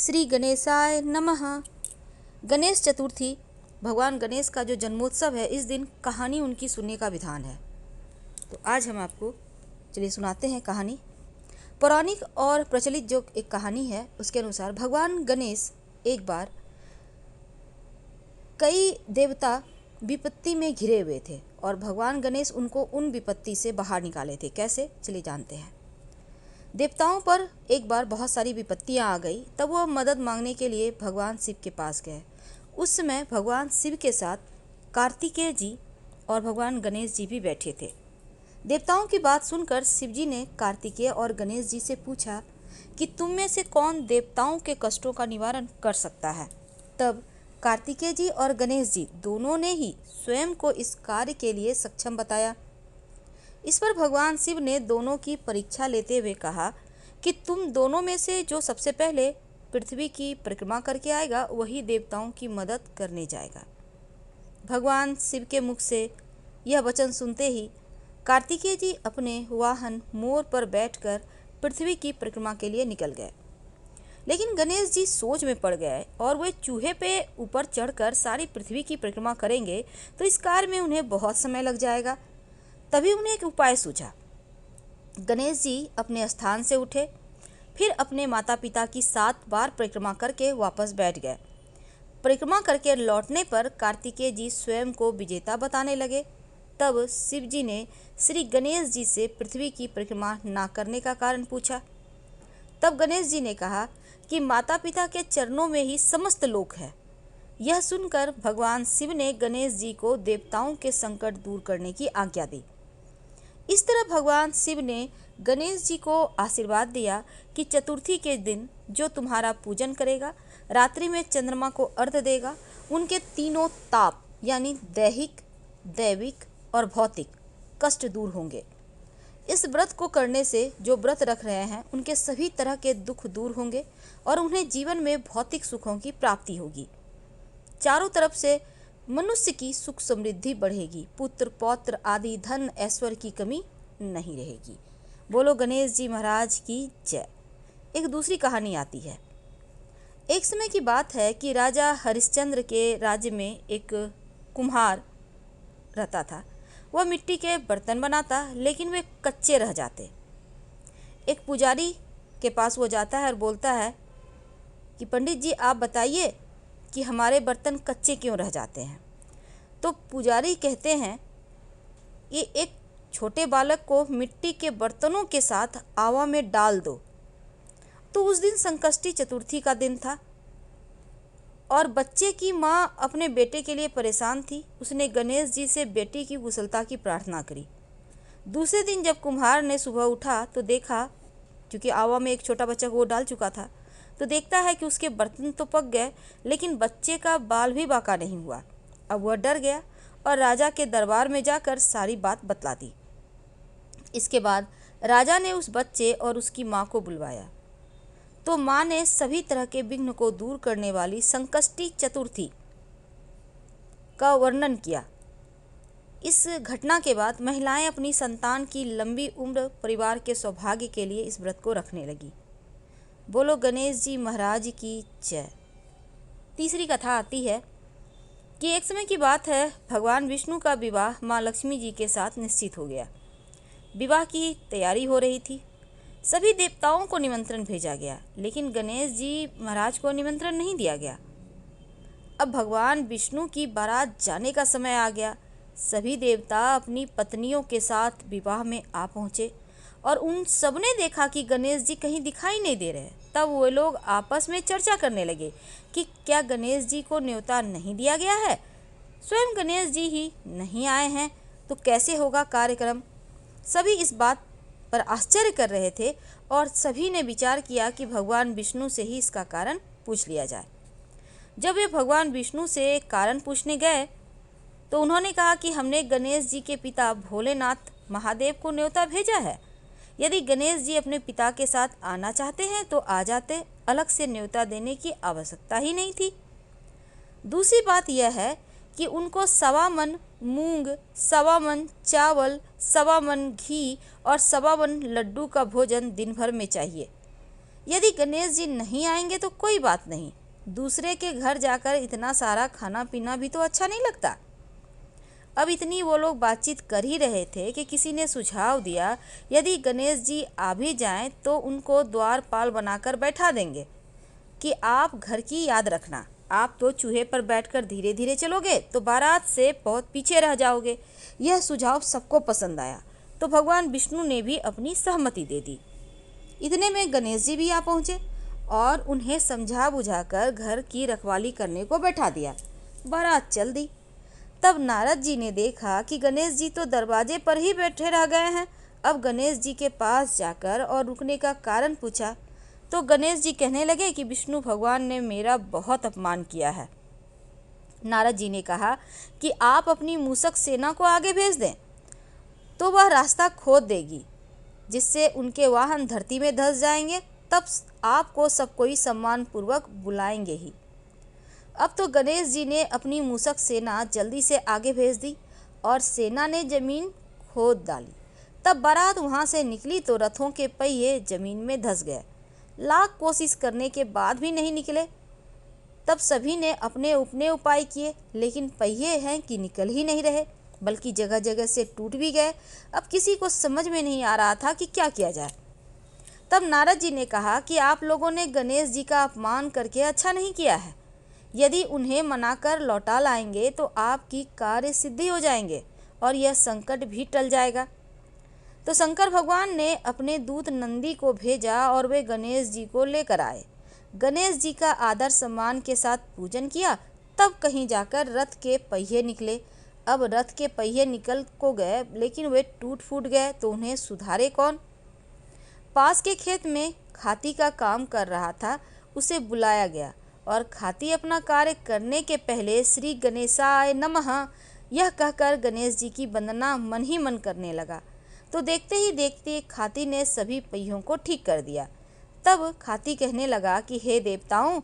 श्री गणेशाय नमः। गणेश चतुर्थी भगवान गणेश का जो जन्मोत्सव है, इस दिन कहानी उनकी सुनने का विधान है। तो आज हम आपको चलिए सुनाते हैं कहानी। पौराणिक और प्रचलित जो एक कहानी है उसके अनुसार भगवान गणेश एक बार कई देवता विपत्ति में घिरे हुए थे और भगवान गणेश उनको उन विपत्ति से बाहर निकाले थे। कैसे, चलिए जानते हैं। देवताओं पर एक बार बहुत सारी विपत्तियां आ गई, तब वह मदद मांगने के लिए भगवान शिव के पास गए। उस समय भगवान शिव के साथ कार्तिकेय जी और भगवान गणेश जी भी बैठे थे। देवताओं की बात सुनकर शिव जी ने कार्तिकेय और गणेश जी से पूछा कि तुम में से कौन देवताओं के कष्टों का निवारण कर सकता है। तब कार्तिकेय जी और गणेश जी दोनों ने ही स्वयं को इस कार्य के लिए सक्षम बताया। इस पर भगवान शिव ने दोनों की परीक्षा लेते हुए कहा कि तुम दोनों में से जो सबसे पहले पृथ्वी की परिक्रमा करके आएगा वही देवताओं की मदद करने जाएगा। भगवान शिव के मुख से यह वचन सुनते ही कार्तिकेय जी अपने वाहन मोर पर बैठकर पृथ्वी की परिक्रमा के लिए निकल गए। लेकिन गणेश जी सोच में पड़ गए और वे चूहे पे ऊपर चढ़कर सारी पृथ्वी की परिक्रमा करेंगे तो इस कार्य में उन्हें बहुत समय लग जाएगा। तभी उन्हें एक उपाय सूझा। गणेश जी अपने स्थान से उठे, फिर अपने माता पिता की 7 बार परिक्रमा करके वापस बैठ गए। परिक्रमा करके लौटने पर कार्तिकेय जी स्वयं को विजेता बताने लगे। तब शिव जी ने श्री गणेश जी से पृथ्वी की परिक्रमा ना करने का कारण पूछा। तब गणेश जी ने कहा कि माता पिता के चरणों में ही समस्त लोक है। यह सुनकर भगवान शिव ने गणेश जी को देवताओं के संकट दूर करने की आज्ञा दी। इस तरह भगवान शिव ने गणेश जी को आशीर्वाद दिया कि चतुर्थी के दिन जो तुम्हारा पूजन करेगा, रात्रि में चंद्रमा को अर्घ्य देगा, उनके तीनों ताप यानी दैहिक, दैविक और भौतिक कष्ट दूर होंगे। इस व्रत को करने से जो व्रत रख रहे हैं उनके सभी तरह के दुख दूर होंगे और उन्हें जीवन में भौतिक सुखों की प्राप्ति होगी। चारों तरफ से मनुष्य की सुख समृद्धि बढ़ेगी, पुत्र पौत्र आदि धन ऐश्वर्य की कमी नहीं रहेगी। बोलो गणेश जी महाराज की जय। एक दूसरी कहानी आती है। एक समय की बात है कि राजा हरिश्चंद्र के राज्य में एक कुम्हार रहता था। वह मिट्टी के बर्तन बनाता, लेकिन वे कच्चे रह जाते। एक पुजारी के पास वो जाता है और बोलता है कि पंडित जी आप बताइए कि हमारे बर्तन कच्चे क्यों रह जाते हैं। तो पुजारी कहते हैं ये एक छोटे बालक को मिट्टी के बर्तनों के साथ आवा में डाल दो। तो उस दिन संकष्टी चतुर्थी का दिन था और बच्चे की माँ अपने बेटे के लिए परेशान थी। उसने गणेश जी से बेटी की कुशलता की प्रार्थना करी। दूसरे दिन जब कुम्हार ने सुबह उठा तो देखा, क्योंकि आवा में एक छोटा बच्चा को वो डाल चुका था, तो देखता है कि उसके बर्तन तो पक गए लेकिन बच्चे का बाल भी बाका नहीं हुआ। अब वह डर गया और राजा के दरबार में जाकर सारी बात बतला दी। इसके बाद राजा ने उस बच्चे और उसकी माँ को बुलवाया तो माँ ने सभी तरह के विघ्न को दूर करने वाली संकष्टी चतुर्थी का वर्णन किया। इस घटना के बाद महिलाएं अपनी संतान की लंबी उम्र, परिवार के सौभाग्य के लिए इस व्रत को रखने लगी। बोलो गणेश जी महाराज की जय। तीसरी कथा आती है कि एक समय की बात है, भगवान विष्णु का विवाह माँ लक्ष्मी जी के साथ निश्चित हो गया। विवाह की तैयारी हो रही थी। सभी देवताओं को निमंत्रण भेजा गया, लेकिन गणेश जी महाराज को निमंत्रण नहीं दिया गया। अब भगवान विष्णु की बारात जाने का समय आ गया। सभी देवता अपनी पत्नियों के साथ विवाह में आ पहुँचे और उन सबने देखा कि गणेश जी कहीं दिखाई नहीं दे रहे। तब वो लोग आपस में चर्चा करने लगे कि क्या गणेश जी को न्योता नहीं दिया गया है। स्वयं गणेश जी ही नहीं आए हैं तो कैसे होगा कार्यक्रम। सभी इस बात पर आश्चर्य कर रहे थे और सभी ने विचार किया कि भगवान विष्णु से ही इसका कारण पूछ लिया जाए। जब वे भगवान विष्णु से कारण पूछने गए तो उन्होंने कहा कि हमने गणेश जी के पिता भोलेनाथ महादेव को न्योता भेजा है। यदि गणेश जी अपने पिता के साथ आना चाहते हैं तो आ जाते, अलग से न्योता देने की आवश्यकता ही नहीं थी। दूसरी बात यह है कि उनको 1.25 मन मूंग, 1.25 मन चावल, 1.25 मन घी और 1.25 मन लड्डू का भोजन दिन भर में चाहिए। यदि गणेश जी नहीं आएंगे तो कोई बात नहीं, दूसरे के घर जाकर इतना सारा खाना पीना भी तो अच्छा नहीं लगता। अब इतनी वो लोग बातचीत कर ही रहे थे कि किसी ने सुझाव दिया, यदि गणेश जी आ भी जाएं तो उनको द्वारपाल बनाकर बैठा देंगे कि आप घर की याद रखना। आप तो चूहे पर बैठकर धीरे धीरे चलोगे तो बारात से बहुत पीछे रह जाओगे। यह सुझाव सबको पसंद आया तो भगवान विष्णु ने भी अपनी सहमति दे दी। इतने में गणेश जी भी आ पहुँचे और उन्हें समझा बुझाकर घर की रखवाली करने को बैठा दिया। बारात चल दी। तब नारद जी ने देखा कि गणेश जी तो दरवाजे पर ही बैठे रह गए हैं। अब गणेश जी के पास जाकर और रुकने का कारण पूछा तो गणेश जी कहने लगे कि विष्णु भगवान ने मेरा बहुत अपमान किया है। नारद जी ने कहा कि आप अपनी मूषक सेना को आगे भेज दें तो वह रास्ता खोद देगी, जिससे उनके वाहन धरती में धंस जाएंगे। तब आपको सब कोई सम्मान पूर्वक बुलाएंगे ही। अब तो गणेश जी ने अपनी मूषक सेना जल्दी से आगे भेज दी और सेना ने जमीन खोद डाली। तब बारात वहां से निकली तो रथों के पहिए जमीन में धंस गए। लाख कोशिश करने के बाद भी नहीं निकले। तब सभी ने अपने अपने उपाय किए, लेकिन पहिए हैं कि निकल ही नहीं रहे, बल्कि जगह जगह से टूट भी गए। अब किसी को समझ में नहीं आ रहा था कि क्या किया जाए। तब नारद जी ने कहा कि आप लोगों ने गणेश जी का अपमान करके अच्छा नहीं किया है। यदि उन्हें मनाकर लौटा लाएंगे तो आपकी कार्य सिद्धि हो जाएंगे और यह संकट भी टल जाएगा। तो शंकर भगवान ने अपने दूत नंदी को भेजा और वे गणेश जी को लेकर आए। गणेश जी का आदर सम्मान के साथ पूजन किया। तब कहीं जाकर रथ के पहिए निकले। अब रथ के पहिए निकल को गए, लेकिन वे टूट फूट गए तो उन्हें सुधारे कौन। पास के खेत में खाती का काम कर रहा था, उसे बुलाया गया और खाती अपना कार्य करने के पहले श्री गणेशाय नमः यह कहकर गणेश जी की वंदना मन ही मन करने लगा। तो देखते ही देखते खाती ने सभी पहियों को ठीक कर दिया। तब खाती कहने लगा कि हे देवताओं,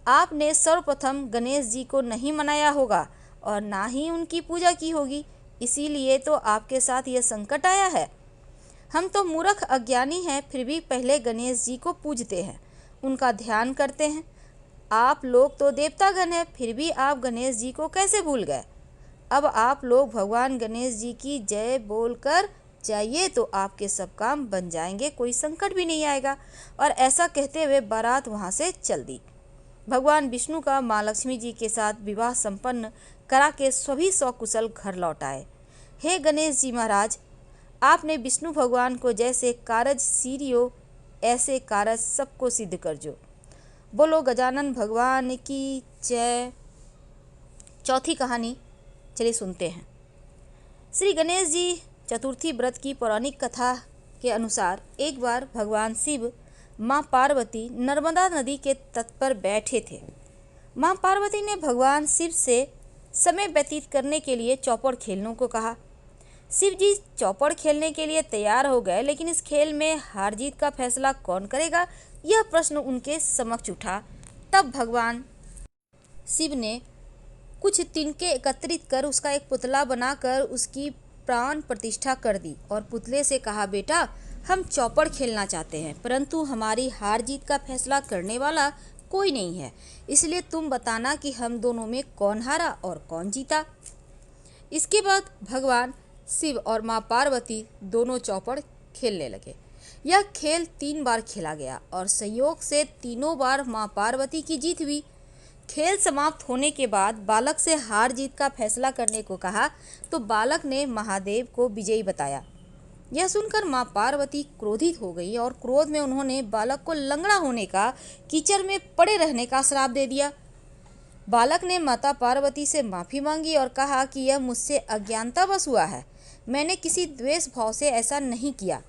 आपने सर्वप्रथम गणेश जी को नहीं मनाया होगा और ना ही उनकी पूजा की होगी, इसीलिए तो आपके साथ यह संकट आया है। हम तो मूर्ख अज्ञानी हैं, फिर भी पहले गणेश जी को पूजते हैं, उनका ध्यान करते हैं। आप लोग तो देवतागण हैं, फिर भी आप गणेश जी को कैसे भूल गए। अब आप लोग भगवान गणेश जी की जय बोलकर जाइए तो आपके सब काम बन जाएंगे, कोई संकट भी नहीं आएगा। और ऐसा कहते हुए बारात वहाँ से चल दी। भगवान विष्णु का माँ लक्ष्मी जी के साथ विवाह संपन्न करा के सभी सकुशल घर लौट आए। हे गणेश जी महाराज, आपने विष्णु भगवान को जैसे कारज सीरियो ऐसे कारज सबको सिद्ध कर जो। बोलो गजानन भगवान की जय। चौथी कहानी चलिए सुनते हैं। श्री गणेश जी चतुर्थी व्रत की पौराणिक कथा के अनुसार एक बार भगवान शिव माँ पार्वती नर्मदा नदी के तट पर बैठे थे। माँ पार्वती ने भगवान शिव से समय व्यतीत करने के लिए चौपड़ खेलने को कहा। शिव जी चौपड़ खेलने के लिए तैयार हो गए, लेकिन इस खेल में हार जीत का फैसला कौन करेगा, यह प्रश्न उनके समक्ष उठा। तब भगवान शिव ने कुछ तिनके एकत्रित कर उसका एक पुतला बनाकर उसकी प्राण प्रतिष्ठा कर दी और पुतले से कहा, बेटा हम चौपड़ खेलना चाहते हैं, परंतु हमारी हार जीत का फैसला करने वाला कोई नहीं है, इसलिए तुम बताना कि हम दोनों में कौन हारा और कौन जीता। इसके बाद भगवान शिव और माँ पार्वती दोनों चौपड़ खेलने लगे। यह खेल 3 बार खेला गया और संयोग से तीनों बार माँ पार्वती की जीत हुई। खेल समाप्त होने के बाद बालक से हार जीत का फैसला करने को कहा तो बालक ने महादेव को विजयी बताया। यह सुनकर माँ पार्वती क्रोधित हो गई और क्रोध में उन्होंने बालक को लंगड़ा होने का, कीचड़ में पड़े रहने का श्राप दे दिया। बालक ने माता पार्वती से माफ़ी मांगी और कहा कि यह मुझसे अज्ञानतावश हुआ है, मैंने किसी द्वेष भाव से ऐसा नहीं किया।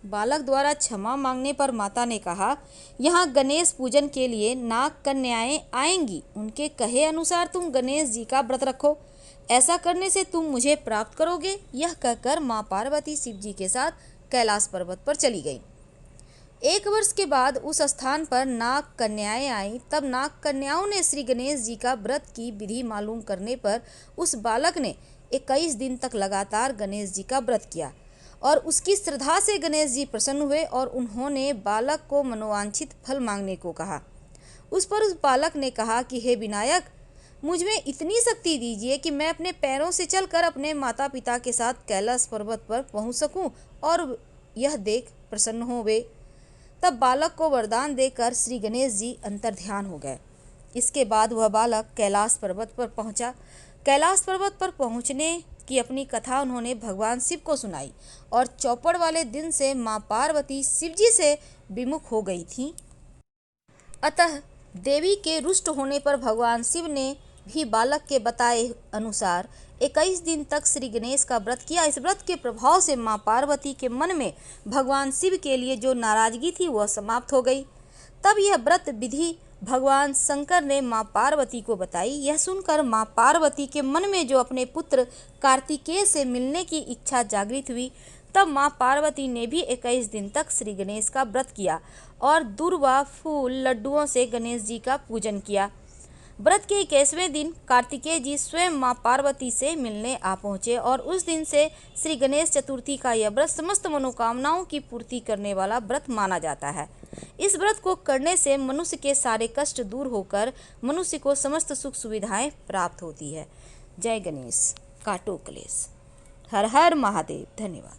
बालक द्वारा क्षमा मांगने पर माता ने कहा, यहाँ गणेश पूजन के लिए नाग कन्याएं आएंगी, उनके कहे अनुसार तुम गणेश जी का व्रत रखो, ऐसा करने से तुम मुझे प्राप्त करोगे। यह कहकर माँ पार्वती शिव जी के साथ कैलाश पर्वत पर चली गई। 1 वर्ष के बाद उस स्थान पर नाग कन्याएं आईं। तब नाग कन्याओं ने श्री गणेश जी का व्रत की विधि मालूम करने पर उस बालक ने 21 दिन तक लगातार गणेश जी का व्रत किया और उसकी श्रद्धा से गणेश जी प्रसन्न हुए और उन्होंने बालक को मनोवांछित फल मांगने को कहा। उस पर उस बालक ने कहा कि हे विनायक, मुझ में इतनी शक्ति दीजिए कि मैं अपने पैरों से चलकर अपने माता पिता के साथ कैलाश पर्वत पर पहुंच सकूं और यह देख प्रसन्न होवे। तब बालक को वरदान देकर श्री गणेश जी अंतर्ध्यान हो गए। इसके बाद वह बालक कैलाश पर्वत पर पहुंचा। कैलाश पर्वत पर पहुंचने की अपनी कथा उन्होंने भगवान शिव को सुनाई और चौपड़ वाले दिन से माँ पार्वती शिव जी से विमुख हो गई थीं। अतः देवी के रुष्ट होने पर भगवान शिव ने भी बालक के बताए अनुसार 21 दिन तक श्री गणेश का व्रत किया। इस व्रत के प्रभाव से माँ पार्वती के मन में भगवान शिव के लिए जो नाराजगी थी वह समाप्त हो गई। तब यह व्रत विधि भगवान शंकर ने माँ पार्वती को बताई। यह सुनकर माँ पार्वती के मन में जो अपने पुत्र कार्तिकेय से मिलने की इच्छा जागृत हुई, तब माँ पार्वती ने भी 21 दिन तक श्री गणेश का व्रत किया और दूर्वा, फूल, लड्डुओं से गणेश जी का पूजन किया। व्रत के 21वें दिन कार्तिकेय जी स्वयं माँ पार्वती से मिलने आ पहुँचे और उस दिन से श्री गणेश चतुर्थी का यह व्रत समस्त मनोकामनाओं की पूर्ति करने वाला व्रत माना जाता है। इस व्रत को करने से मनुष्य के सारे कष्ट दूर होकर मनुष्य को समस्त सुख सुविधाएं प्राप्त होती है। जय गणेश, काटो क्लेश। हर हर महादेव। धन्यवाद।